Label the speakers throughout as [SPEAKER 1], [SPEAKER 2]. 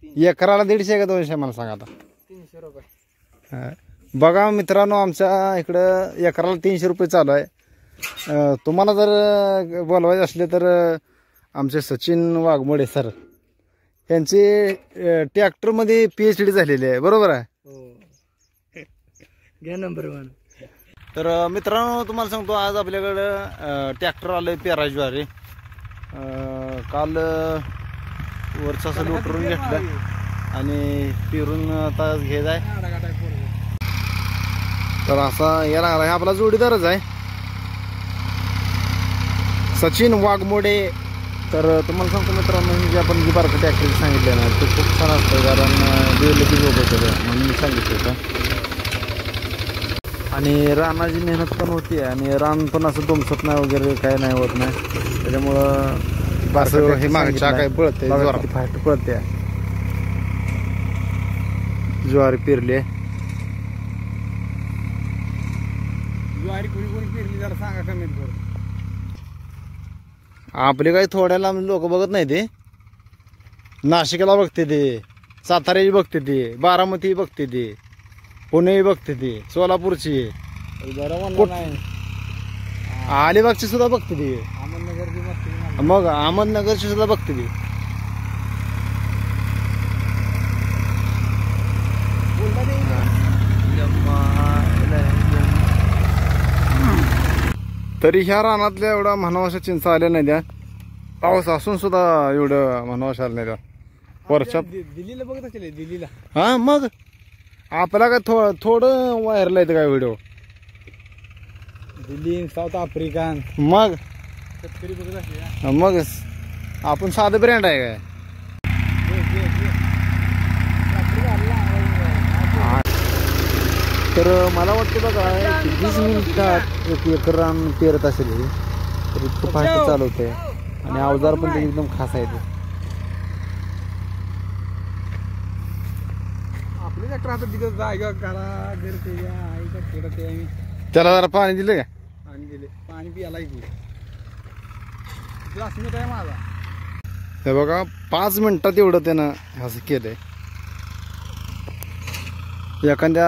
[SPEAKER 1] एकराला 150 का 200 मला सांगा आता.
[SPEAKER 2] 300 रुपये.
[SPEAKER 1] बघा मित्रांनो, आमच्या इकडं एकराला 300 रुपये चालू आहे. तुम्हाला जर बोलवायचे असले तर आमचे सचिन वाघमोडे सर यांची ट्रॅक्टरमध्ये PhD झालेली आहे, बरोबर आहे.
[SPEAKER 2] घ्या नंबर 1.
[SPEAKER 1] तर मित्रांनो तुम्हाला सांगतो, आज आपल्याकडं ट्रॅक्टर आलं पेरा ज्वारी. काल वरचा असं लोटरून घेतलं आणि पेरून आता घ्यायचं आहे. तर असा या लागला, आपला जोडीदारच आहे सचिन वाघमोडे. तर तुम्हाला सांगतो मित्रांनो, जे आपण जी बारकं ट्रॅक्टर सांगितलं ना ते खूप छान असतं, कारण डेव्हलपिंग होतं म्हणून मी सांगितलं होतं. आणि रानाची मेहनत पण होती आणि रान पण असं दुमसत नाही वगैरे काय नाही होत नाही. त्याच्यामुळं असं हे मागच्या काय पळते फास्ट पळते. ज्वारी पेरली आहे.
[SPEAKER 2] ज्वारी कोणी पेरली जरा सांगा कमेंट करून.
[SPEAKER 1] आपले काही थोड्या लांब लोक बघत नाही, ते नाशिकला बघते, ते साताऱ्याची बघते, ते बारामती बघते, ते पुणे बघते, ते सोलापूरची अलिबागची सुद्धा बघते, ती मग अहमदनगरची सुद्धा बघते. ती तरी ह्या रानातल्या एवढा म्हणावाशा चिंच आल्या नाही त्या, पाऊस असून सुद्धा एवढं म्हणावाशा आलं नाही त्या वर्षात.
[SPEAKER 2] दिल्लीला बघत असेल, दिल्लीला.
[SPEAKER 1] हा मग आपला काय थोडं व्हायरल आहे काय व्हिडिओ.
[SPEAKER 2] दिल्ली, साऊथ आफ्रिका,
[SPEAKER 1] मग
[SPEAKER 2] शेतकरी बघत असेल.
[SPEAKER 1] मग आपण साधं ब्रँड आहे काय. तर मला वाटतं बघा 20 मिनिटात 1 एकर रान पेरत असेल तर इतकं फास्ट चालवतंय आणि अवजार पण एकदम खास आहे.
[SPEAKER 2] आपले ट्रॅक्टर आता तिथं जागा करा ते
[SPEAKER 1] त्याला जरा पाणी दिलं का.
[SPEAKER 2] पाणी दिले, पाणी पियाला क्लासमेट आहे माझा.
[SPEAKER 1] हे बघा 5 मिनिटात एवढं त्यानं असं केलंय. एखाद्या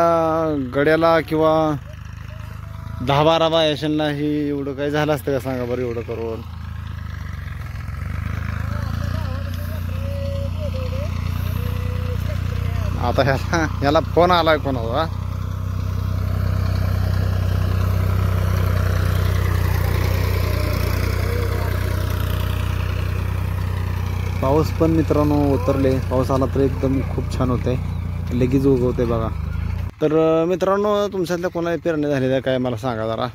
[SPEAKER 1] गड्याला किंवा 10-12 बायशांना ही एवढं काय झालं असतं का सांगा बरं एवढं करून. आता ह्याला फोन आलाय कोणाचा. पाऊस पण मित्रांनो उतरले. पाऊस आला तर एकदम खूप छान होतंय, लगेच उगवते बघा. तर मित्रांनो तुमच्यातल्या कोणाला पेरणी झालेल्या काय मला सांगा जरा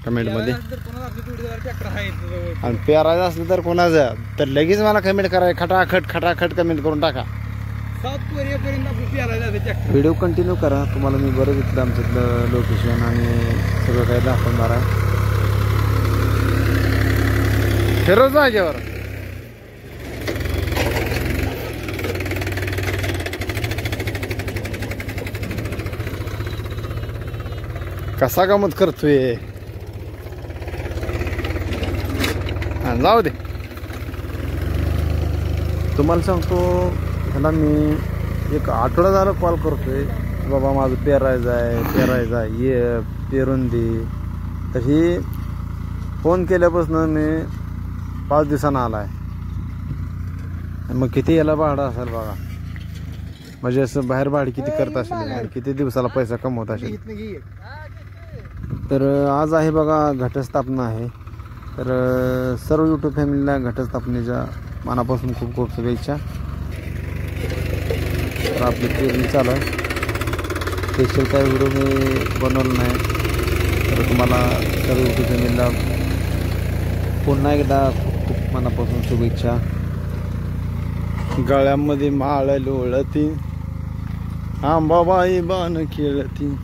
[SPEAKER 1] कमेंटमध्ये. आणि पेरायचं असलं तर कोणाचं तर लगेच मला कमेंट करायचं, खटाखट कमेंट करून टाका. व्हिडिओ कंटिन्यू करा, तुम्हाला मी बरं घेतलं आमच्यातलं लोकेशन आणि सगळं काय दाखवणार आहे. फिरव जागेवर. कसा गमत करतोय, जाऊ दे. तुम्हाला सांगतो ह्याला मी 1 आठवडा झाला कॉल करतोय, बाबा माझं पेरायचं आहे ये पेरून दे. तर ही फोन केल्यापासून मी 5 दिवसांना आला आहे. मग किती याला भाडं असेल बघा, म्हणजे असं बाहेर भाडं किती करत असेल आणि किती दिवसाला पैसा कमवत असेल. तर आज आहे बघा घटस्थापना आहे. तर सर्व यूट्यूब फॅमिलीला घटस्थापनेच्या मनापासून खूप खूप शुभेच्छा. तर आपली पेरणी चालू आहे. स्पेशल काय व्हिडिओ मी बनवलं नाही, तर तुम्हाला सर्व यूट्यूब फॅमिलीला पुन्हा एकदा खूप खूप मनापासून शुभेच्छा. गळ्यामध्ये माळ लोळती, आंबाबाई बाण खेळती.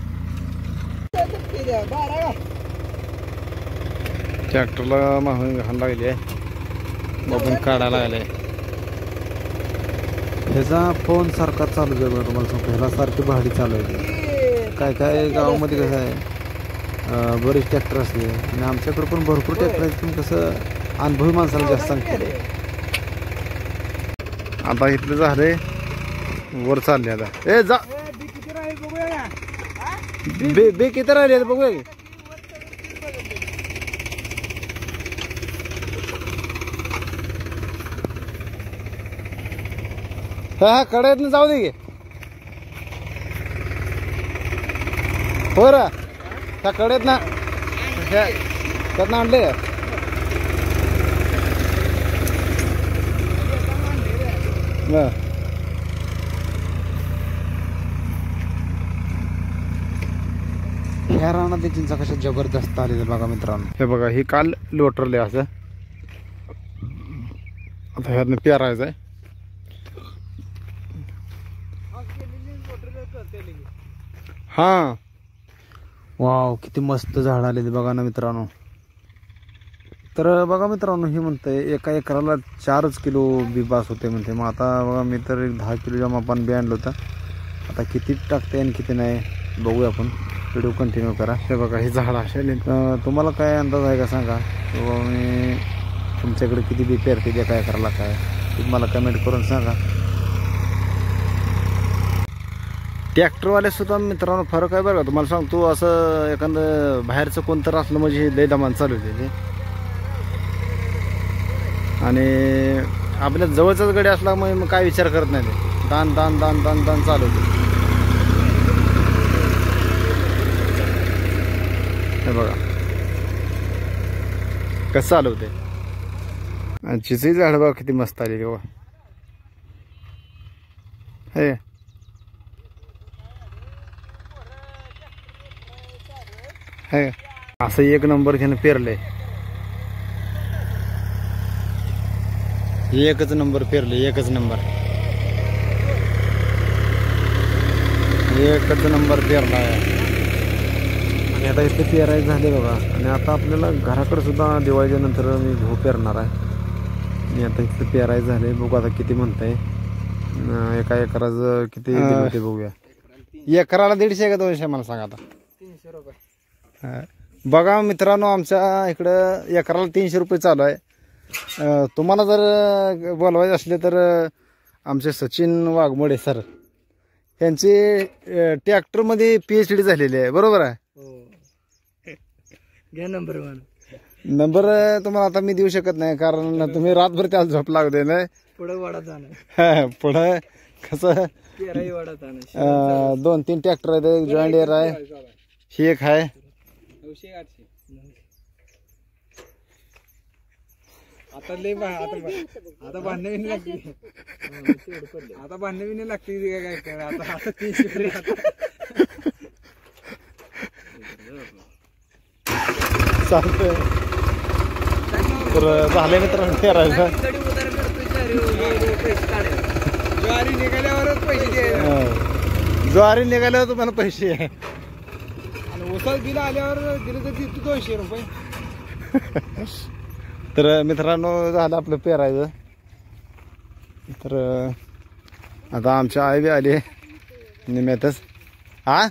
[SPEAKER 1] ट्रॅक्टरला माहून घाण लागली आहे, बाबून काढायला लागले. ह्याचा फोन सारखा चालू आहे बघा. तुम्हाला सांगतो ह्याला सारखी भाडी चालू आहे. काय काय गावामध्ये कसं आहे बरेच ट्रॅक्टर असले आणि आमच्याकडे पण भरपूर ट्रॅक्टर आहेत, पण कसं अनुभवी माणसाला जास्त सांगते. आता इथलं झालंय वर चालले आता. ए जा
[SPEAKER 2] बी किती राहील बघूया का?
[SPEAKER 1] बे बे किती राहिले आता बघूया की. हा कड्यातनं जाऊ दे गे. हो रा त्या कड्यातनं त्यातनं आणले. ह्या रानात चिंचा कशा जबरदस्त आलेल्या बघा मित्रांनो. हे बघा हे काल लोटरले असं. आता ह्यातनं पेरायचं आहे. हा वाव किती मस्त झाड आले बघा ना मित्रांनो. तर बघा मित्रांनो हे म्हणतंय एका एकराला 4 किलो बी बास होते म्हणते. मग आता बघा मी तर 10 किलोच्या मापान बी आणलं होतं. आता किती टाकते आणि किती नाही बघूया आपण. व्हिडिओ कंटिन्यू करा. हे बघा हे झाड असेल. तुम्हाला काय अंदाज आहे का सांगा. मी तुमच्याकडे किती बी पेरते एका एकराला काय तुम्ही मला कमेंट करून सांगा. ट्रॅक्टरवाले सुद्धा मित्रांनो फरक आहे बरं का. तुम्हाला सांगतो असं एखादं बाहेरचं कोणतं असलं म्हणजे लय दमान चालू होते. आणि आपल्या जवळचाच गडी असला मग काय विचार करत नाही ते. दान दान दान दान दान चालू होते. हे बघा कसं चालू होते. आणि चिचही झाड बघा किती मस्त आलेली बघा. हे हे असं एक नंबर घेणं पेरलंय. एकच नंबर पेरले. एकच नंबर पेरला आहे. आणि आता इथे पेरायचं झाले बघा. आणि आता आपल्याला घराकडे सुद्धा दिवाळीच्या नंतर मी गहू पेरणार आहे. आणि आता इथं पेरायचं झाले. बघू आता किती म्हणताय. एका एकराचं किती ते बघूया. एकराला 150 का 200 मला सांगा आता.
[SPEAKER 2] 300 रुपये.
[SPEAKER 1] बघा मित्रांनो आमच्या इकडं एकराला 300 रुपये चालू आहे. तुम्हाला जर बोलवायचे असले तर आमचे सचिन वाघमोडे सर यांचे ट्रॅक्टरमध्ये PhD झालेली आहे. बरोबर आहे.
[SPEAKER 2] घ्या नंबर 1.
[SPEAKER 1] नंबर तुम्हाला आता मी देऊ शकत नाही कारण तुम्ही रातभर त्याला झोप लागते ना.
[SPEAKER 2] पुढे वाढत जाणं.
[SPEAKER 1] पुढं कसं
[SPEAKER 2] पेराई वाढत जाणं.
[SPEAKER 1] 2-3 ट्रॅक्टर आहेत. जॉईंट डिअर आहे. ही एक आहे.
[SPEAKER 2] 900-800 आता लय आता भांडण विणी लागते. आता भांडण विणी लागते काय काय आता. आता 300
[SPEAKER 1] चालतंय. तर झाले मित्रांनो पेरायचं.
[SPEAKER 2] ज्वारी निघाल्यावरच पैसे द्यायचे.
[SPEAKER 1] ज्वारी निघाल्यावर तुम्हाला पैसे आहे.
[SPEAKER 2] आणि उसात बिल आल्यावर दिले तर 200 रुपये.
[SPEAKER 1] तर मित्रांनो झालं आपलं पेरायचं. तर आता आमच्या आई बी आली निम्यातच. हा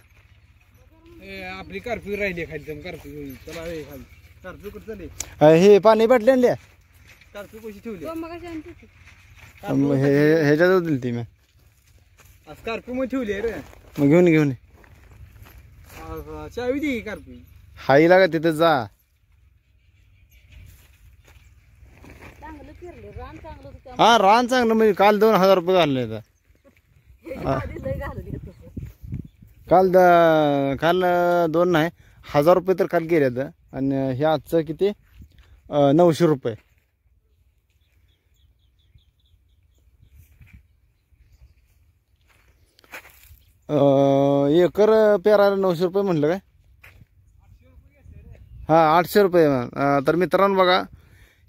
[SPEAKER 2] आपली कर्फ्यू राहिली खाली. कर्फ्यू चला खाली. कर्फ्यू कुठं चालले.
[SPEAKER 1] हे पाणी बाटली आणली.
[SPEAKER 2] कर्फ्यू पैसे ठेवले.
[SPEAKER 1] ह्याच्याजवळ दिली ती मी.
[SPEAKER 2] कर्फ्यू मग ठेवली रे.
[SPEAKER 1] मग घेऊन
[SPEAKER 2] चावी दे कर्फ्यू.
[SPEAKER 1] हाईला का तिथं जा. हा रान चांगलं म्हणजे काल 2000 रुपये घालले. काल 2 नाही 1000 रुपये तर काल गेले. आणि हे आजचं किती 900 रुपये. एकर पेरायला 900 रुपये म्हणलं काय. हा 800 रुपये. तर मित्रांनो बघा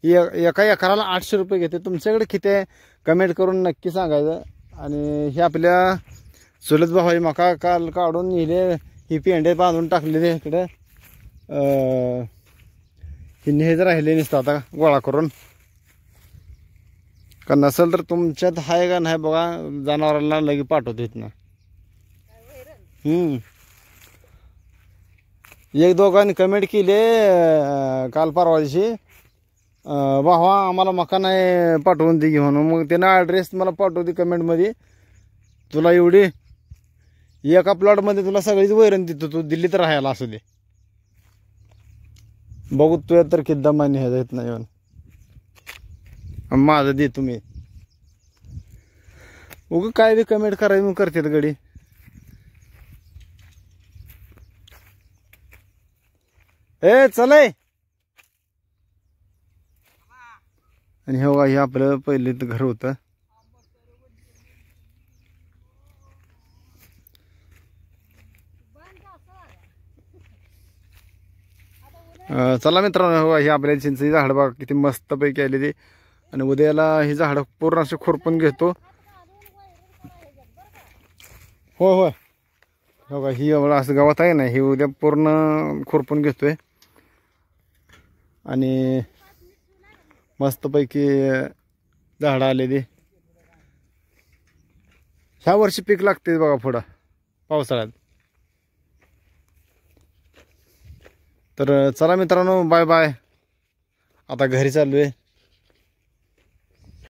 [SPEAKER 1] एका एकराला 800 रुपये घेते. तुमच्याकडे किती आहे कमेंट करून नक्की सांगायचं. आणि हे आपल्या चुलत भाऊ मका काल काढून नेले. ही पेंडे बांधून टाकलेले इकडे. हिने हेच राहिले नसतं आता गोळा करून. का नसेल तर तुमच्यात आहे का नाही बघा. जनावरांना लगे पाठवतो इथनं. 1-2 कमेंट केले काल परवा दिवशी. भावा आम्हाला मका नाही पाठवून दे म्हणून. मग त्यानं ॲड्रेस मला पाठवते कमेंटमध्ये. तुला एवढी एका प्लॉटमध्ये तुला सगळीच वैरण देतो, तू दिल्लीत राहायला असू दे. बघू तू तर किती दमाने हे येत नाही येऊन माझं दे तुम्ही उग काय बी कमेंट करायचं मग करतात गडी. ए चलय. आणि हे बघा हे आपलं पहिले घर होतं. चला मित्रांनो, हे आपल्या चिंचेची झाड बघा किती मस्त पैकी आली ती. आणि उद्याला ही झाड पूर्ण असे खुरपून घेतो. होय होय बघा ही एवढं असं गावात आहे ना, ही उद्या पूर्ण खुरपून घेतोय. आणि मस्तपैकी झाडं आले ती. ह्या वर्षी पीक लागते बघा पुढं पावसाळ्यात. तर चला मित्रांनो, बाय बाय. आता घरी चाललोय.